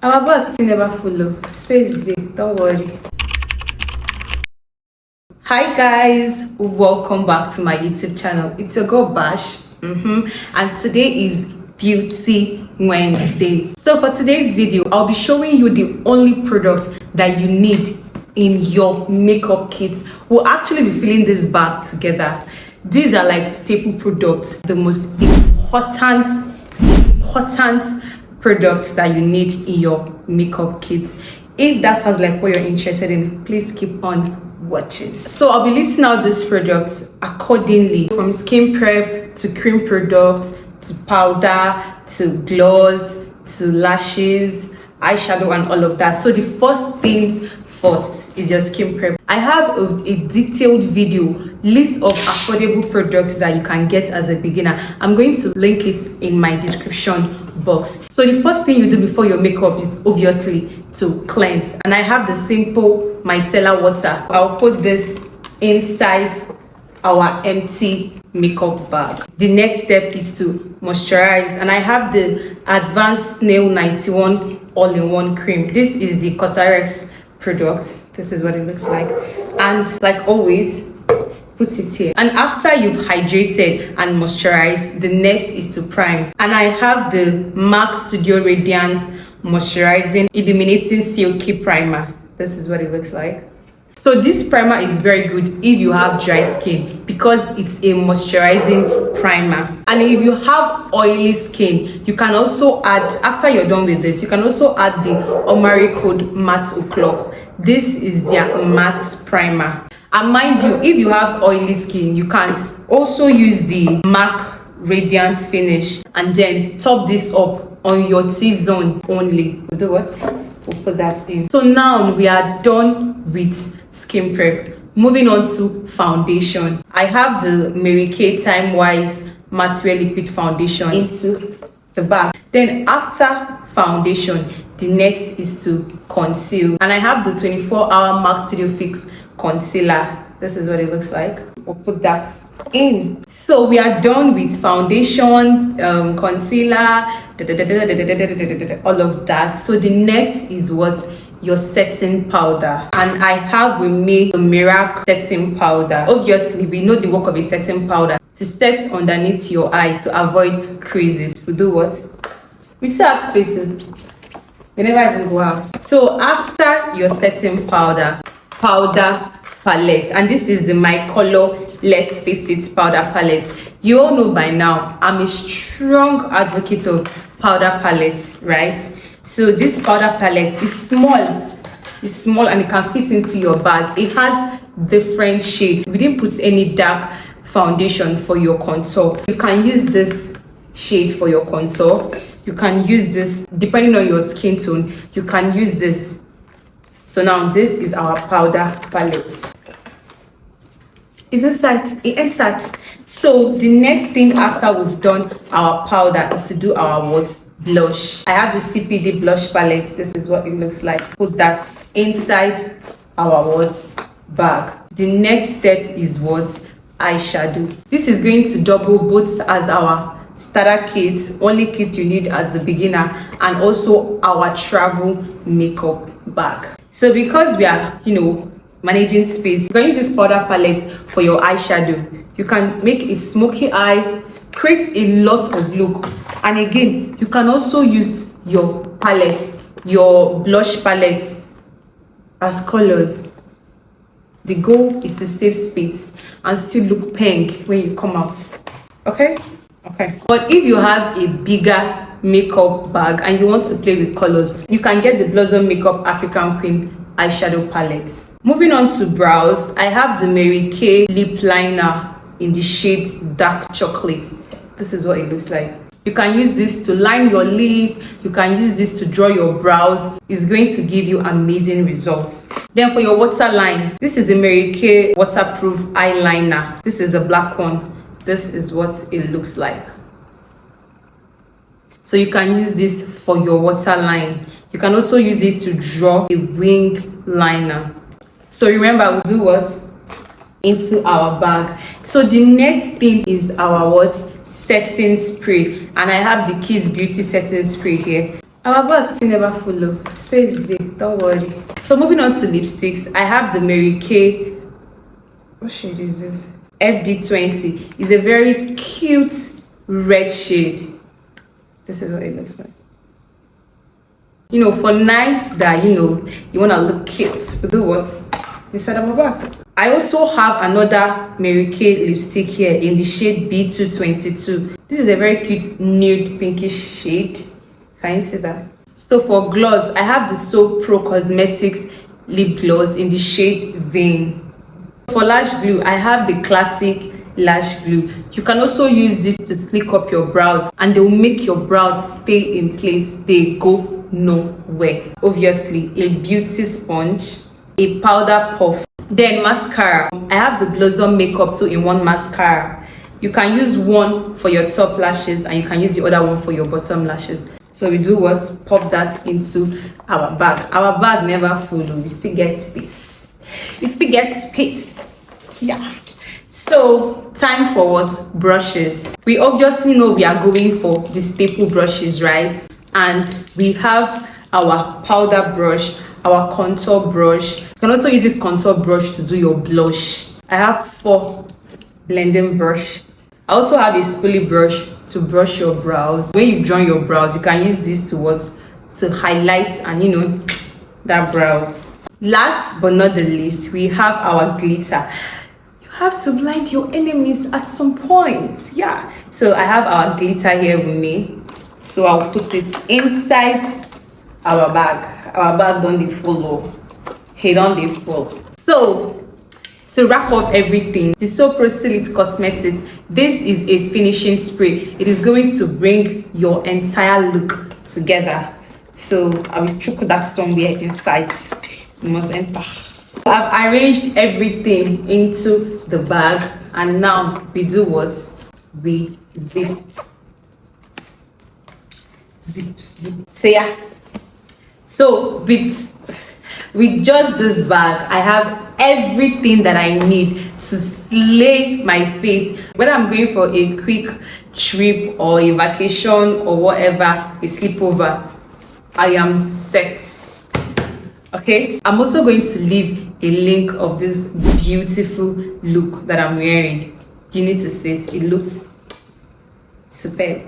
Our bag still never full. Space there, don't worry. Hi guys, welcome back to my YouTube channel. It's your girl Bash, and today is Beauty Wednesday. So for today's video, I'll be showing you the only product that you need in your makeup kit. We'll actually be filling this bag together. These are like staple products, the most important products that you need in your makeup kit. If that sounds like what you're interested in, please keep on watching. So I'll be listing out these products accordingly, from skin prep to cream products to powder to gloss to lashes, eyeshadow, and all of that. So the first things first is your skin prep. I have a detailed video list of affordable products that you can get as a beginner. I'm going to link it in my description box. So the first thing you do before your makeup is obviously to cleanse, and I have the simple micellar water. I'll put this inside our empty makeup bag. The next step is to moisturize, and I have the Advanced Nail 91 all-in-one cream. This is the Cosrx product. This is what it looks like, and like always, put it here. And after you've hydrated and moisturized, the next is to prime, and I have the MAC Studio Radiant Moisturizing Illuminating Silky Primer. This is what it looks like. So this primer is very good if you have dry skin because it's a moisturizing primer. And if you have oily skin, you can also add, after you're done with this, you can also add the Omari Code Matte O'Clock. This is their matte primer. And mind you, if you have oily skin, you can also use the MAC Radiant Finish and then top this up on your T-zone only. We'll do what? We'll put that in. So now we are done with skin prep. Moving on to foundation. I have the Mary Kay Time Wise Matte Wear Liquid Foundation into the bag. Then after foundation, the next is to conceal. And I have the 24-hour MAC Studio Fix Concealer. This is what it looks like. We'll put that in. So we are done with foundation, concealer, all of that. So the next is what? Your setting powder. And I have with me the Miracle setting powder. Obviously, we know the work of a setting powder to set underneath your eyes to avoid creases. We do what? We still have spaces. We never even go out. So after your setting powder palette, and this is the My Color Let's Face It powder palette. You all know by now I'm a strong advocate of powder palettes, right? So this powder palette is small. It's small and it can fit into your bag. It has different shades. We didn't put any dark foundation for your contour. You can use this shade for your contour. You can use this depending on your skin tone. You can use this. So now this is our powder palette. It's inside, it entered. So the next thing after we've done our powder is to do our what? Blush. I have the CPD blush palette. This is what it looks like. Put that inside our what? Bag. The next step is what? Eyeshadow. This is going to double both as our starter kit, only kit you need as a beginner, and also our travel makeup bag. So because we are, managing space, you can use this powder palette for your eyeshadow. You can make a smoky eye, create a lot of look. And again, you can also use your palette, your blush palette as colors. The goal is to save space and still look pink when you come out. Okay. But if you have a bigger makeup bag and you want to play with colors, you can get the Blossom Makeup African Queen eyeshadow palette. Moving on to brows, I have the Mary Kay lip liner in the shade Dark Chocolate. This is what it looks like. You can use this to line your lip. You can use this to draw your brows. It's going to give you amazing results. Then for your waterline, this is the Mary Kay waterproof eyeliner. This is the black one. This is what it looks like. So you can use this for your waterline. You can also use it to draw a wing liner. So remember, we'll do what? Into our bag. So the next thing is our what? Setting spray. And I have the Kiss Beauty setting spray here. Our bag still never follow. Space there, don't worry. So moving on to lipsticks, I have the Mary Kay. What shade is this? FD20. It's a very cute red shade. This is what it looks like. You know, for nights that you wanna look cute, we do what? Inside of my bag. I also have another Mary Kay lipstick here in the shade B222. This is a very cute nude pinkish shade. Can you see that? So for gloss, I have the So Pro Cosmetics lip gloss in the shade Vein. For lash glue, I have the classic lash glue. You can also use this to slick up your brows and they will make your brows stay in place. They go nowhere. Obviously, a beauty sponge, a powder puff, then mascara. I have the Blossom Makeup 2-in-1 mascara. You can use one for your top lashes and you can use the other one for your bottom lashes. So we do what? Pop that into our bag. Our bag never full. We still get space. We still get space. Yeah. So time for what? Brushes. We obviously know we are going for the staple brushes, right? And we have our powder brush, our contour brush. You can also use this contour brush to do your blush. I have 4 blending brush. I also have a spoolie brush to brush your brows. When you've drawn your brows, you can use this to highlight and that brows. Last but not the least, we have our glitter. You have to blind your enemies at some point. Yeah. So I have our glitter here with me. So I'll put it inside our bag. Our bag don't follow. Hey, don't full. So to wrap up everything, the So Pro Silhouette Cosmetics, this is a finishing spray. It is going to bring your entire look together. So I will chuck that somewhere inside. You must enter. I've arranged everything into the bag and now we do what? We zip. So yeah. So with just this bag, I have everything that I need to slay my face. Whether I'm going for a quick trip or a vacation or whatever, a sleepover, I am set. Okay, I'm also going to leave a link of this beautiful look that I'm wearing. You need to see it. It looks superb.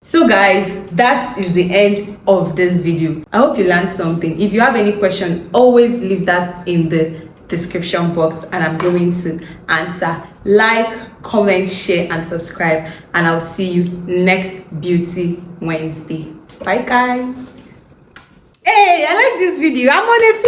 So guys, that is the end of this video. I hope you learned something. If you have any question, always leave that in the description box and I'm going to answer. Like, comment, share and subscribe, and I'll see you next Beauty Wednesday. Bye guys. Hey, I like this video. I'm on a